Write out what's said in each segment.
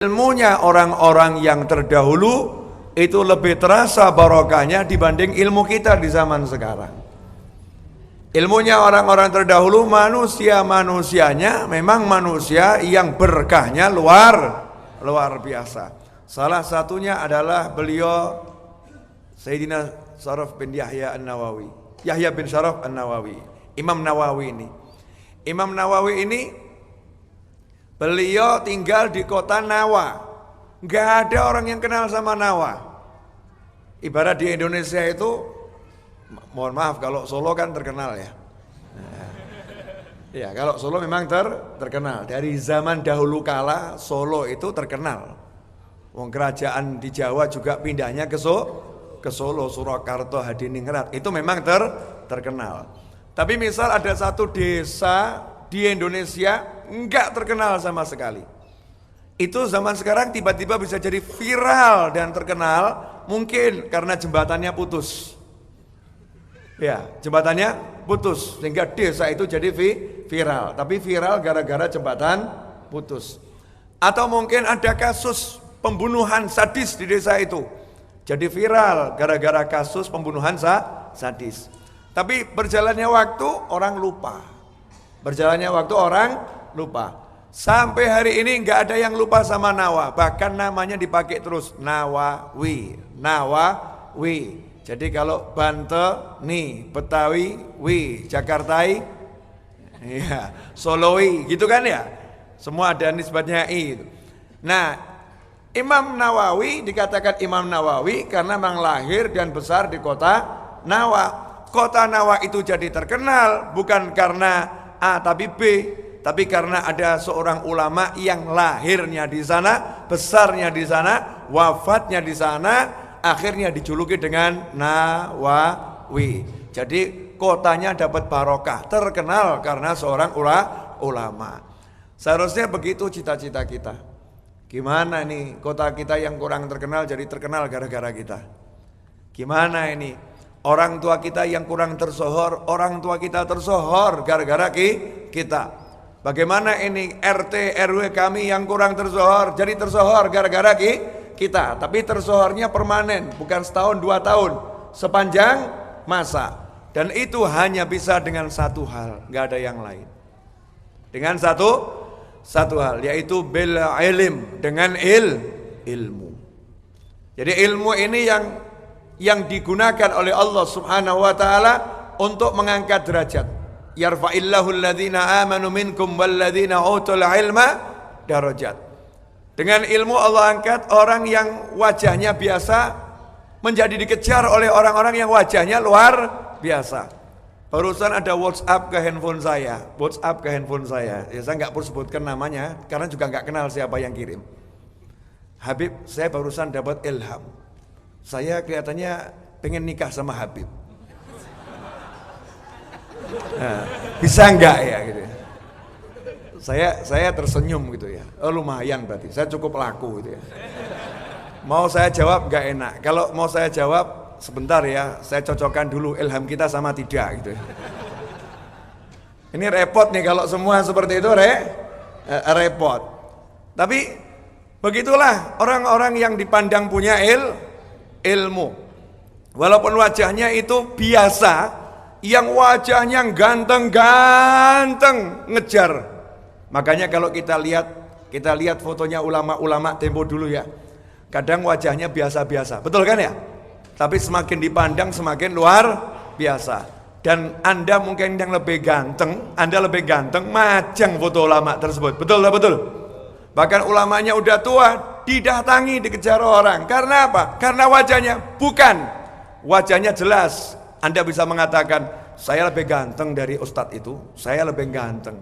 Ilmunya orang-orang yang terdahulu itu lebih terasa barokahnya dibanding ilmu kita di zaman sekarang. Ilmunya orang-orang terdahulu, manusianya memang manusia yang berkahnya luar biasa. Salah satunya adalah beliau Sayyidina Sharaf bin Yahya An-Nawawi. Yahya bin Sharaf An-Nawawi, Imam Nawawi ini beliau tinggal di kota Nawa. Gak ada orang yang kenal sama Nawa. Ibarat di Indonesia itu, mohon maaf kalau Solo kan terkenal ya. Ya, kalau Solo memang terkenal. Dari zaman dahulu kala Solo itu terkenal. Wong kerajaan di Jawa juga pindahnya ke Solo, Surakarta, Hadiningrat. Itu memang terkenal. Tapi misal ada satu desa di Indonesia enggak terkenal sama sekali. Itu zaman sekarang tiba-tiba bisa jadi viral dan terkenal, mungkin karena jembatannya putus. Ya, jembatannya putus sehingga desa itu jadi viral. Tapi viral gara-gara jembatan putus. Atau mungkin ada kasus pembunuhan sadis di desa itu. Jadi viral gara-gara kasus pembunuhan sadis. Tapi berjalannya waktu orang lupa. Sampai hari ini nggak ada yang lupa sama Nawa. Bahkan namanya dipakai terus, Nawawi. Jadi kalau Banteni, Betawi, Jakartai, ya, Soloi, gitu kan ya. Semua ada nisbatnya i. Nah, Imam Nawawi dikatakan Imam Nawawi karena memang lahir dan besar di kota Nawa. Kota Nawa itu jadi terkenal bukan karena A tapi B, tapi karena ada seorang ulama yang lahirnya di sana, besarnya di sana, wafatnya di sana, akhirnya dijuluki dengan Nawawi. Jadi kotanya dapat barokah, terkenal karena seorang ulama. Seharusnya begitu cita-cita kita. Gimana nih kota kita yang kurang terkenal jadi terkenal gara-gara kita? Gimana ini? Orang tua kita yang kurang tersohor, orang tua kita tersohor gara-gara kita. Bagaimana ini RT RW kami yang kurang tersohor jadi tersohor gara-gara kita. Tapi tersohornya permanen, bukan setahun 2 tahun, sepanjang masa. Dan itu hanya bisa dengan satu hal, nggak ada yang lain. Dengan satu hal, yaitu bil ilm, dengan ilmu. Jadi ilmu ini yang digunakan oleh Allah Subhanahu wa taala untuk mengangkat derajat. Yarfa'illahu alladhina amanu minkum walladhina utul ilma darajat. Dengan ilmu Allah angkat orang yang wajahnya biasa menjadi dikejar oleh orang-orang yang wajahnya luar biasa. Barusan ada WhatsApp ke handphone saya. Ya saya nggak perlu sebutkan namanya karena juga nggak kenal siapa yang kirim. Habib, saya barusan dapat ilham. Saya kelihatannya pengen nikah sama Habib. Nah, bisa enggak ya gitu. Saya tersenyum gitu ya. Oh lumayan berarti, saya cukup laku gitu ya. Mau saya jawab enggak enak. Kalau mau saya jawab sebentar ya, saya cocokkan dulu ilham kita sama tidak gitu ya. Ini repot nih kalau semua seperti itu repot. Tapi begitulah orang-orang yang dipandang punya ilmu. Walaupun wajahnya itu biasa, yang wajahnya ganteng-ganteng ngejar. Makanya kalau kita lihat fotonya ulama-ulama tempo dulu ya. Kadang wajahnya biasa-biasa. Betul kan ya? Tapi semakin dipandang semakin luar biasa. Dan Anda mungkin yang lebih ganteng, majang foto ulama tersebut. Betul tak betul? Bahkan ulamanya udah tua, didatangi, dikejar orang. Karena apa? Karena wajahnya jelas. Anda bisa mengatakan, saya lebih ganteng dari ustadz itu, saya lebih ganteng.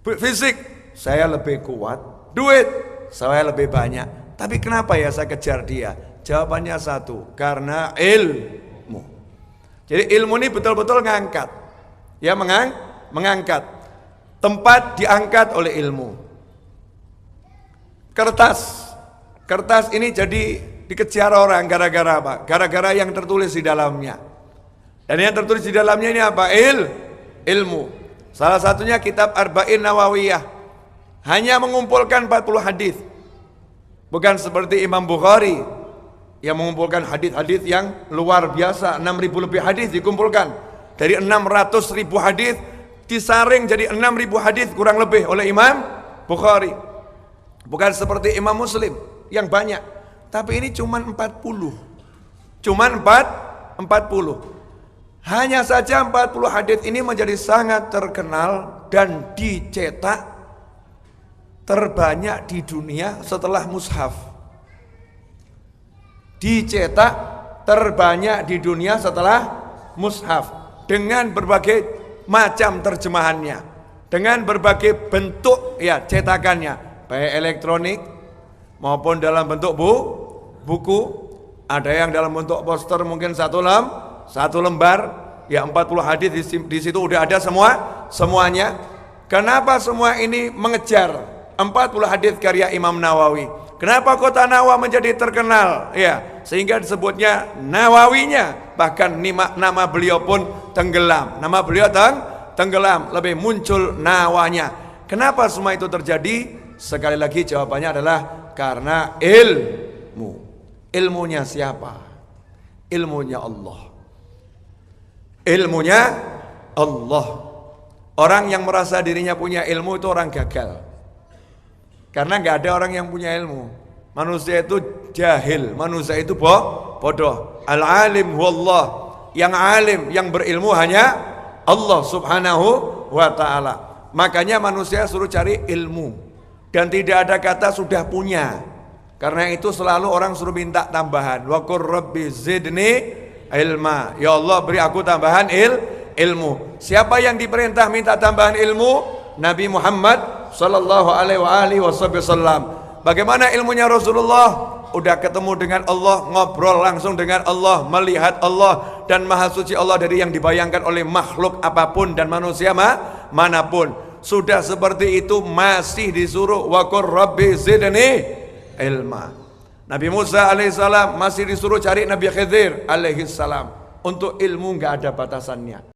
Fisik, saya lebih kuat. Duit, saya lebih banyak. Tapi kenapa ya saya kejar dia? Jawabannya satu, karena ilmu. Jadi ilmu ini betul-betul ngangkat. Ya mengangkat. Tempat diangkat oleh ilmu. Kertas ini jadi dikejar orang gara-gara apa? Gara-gara yang tertulis di dalamnya. Dan yang tertulis di dalamnya ini apa? Ilmu. Salah satunya kitab Arba'in Nawawiyah. Hanya mengumpulkan 40 hadis. Bukan seperti Imam Bukhari yang mengumpulkan hadis-hadis yang luar biasa, 6.000 lebih hadis dikumpulkan. Dari 600.000 hadis disaring jadi 6.000 hadis kurang lebih oleh Imam Bukhari. Bukan seperti Imam Muslim yang banyak, tapi ini cuma 40. Cuma 40. Hanya saja 40 hadis ini menjadi sangat terkenal dan dicetak terbanyak di dunia setelah mushaf. Dicetak terbanyak di dunia setelah mushaf dengan berbagai macam terjemahannya, dengan berbagai bentuk ya cetakannya, baik elektronik maupun dalam bentuk buku. Ada yang dalam bentuk poster mungkin satu lembar ya 40 hadis di situ udah ada semuanya. Kenapa semua ini mengejar 40 hadis karya Imam Nawawi? Kenapa kota Nawa menjadi terkenal? Ya, sehingga disebutnya Nawawinya, bahkan nama beliau pun tenggelam. Nama beliau tenggelam, lebih muncul Nawanya. Kenapa semua itu terjadi? Sekali lagi jawabannya adalah karena ilmu. Ilmunya siapa? Ilmunya Allah. Ilmunya Allah. Orang yang merasa dirinya punya ilmu itu orang gagal. Karena nggak ada orang yang punya ilmu. Manusia itu jahil, manusia itu bodoh. Al-alim huwallah. Yang alim, yang berilmu hanya Allah subhanahu wa ta'ala. Makanya manusia suruh cari ilmu. Dan tidak ada kata sudah punya. Karena itu selalu orang suruh minta tambahan. Wa qur rabbi zidni ilma. Ya Allah beri aku tambahan ilmu. Siapa yang diperintah minta tambahan ilmu? Nabi Muhammad sallallahu alaihi wasallam. Bagaimana ilmunya Rasulullah? Udah ketemu dengan Allah, ngobrol langsung dengan Allah, melihat Allah, dan maha suci Allah dari yang dibayangkan oleh makhluk apapun dan manusia manapun. Sudah seperti itu masih disuruh wa qur rabbi zidni ilma. Nabi Musa alaihissalam masih disuruh cari Nabi Khidir alaihissalam. Untuk ilmu nggak ada batasannya.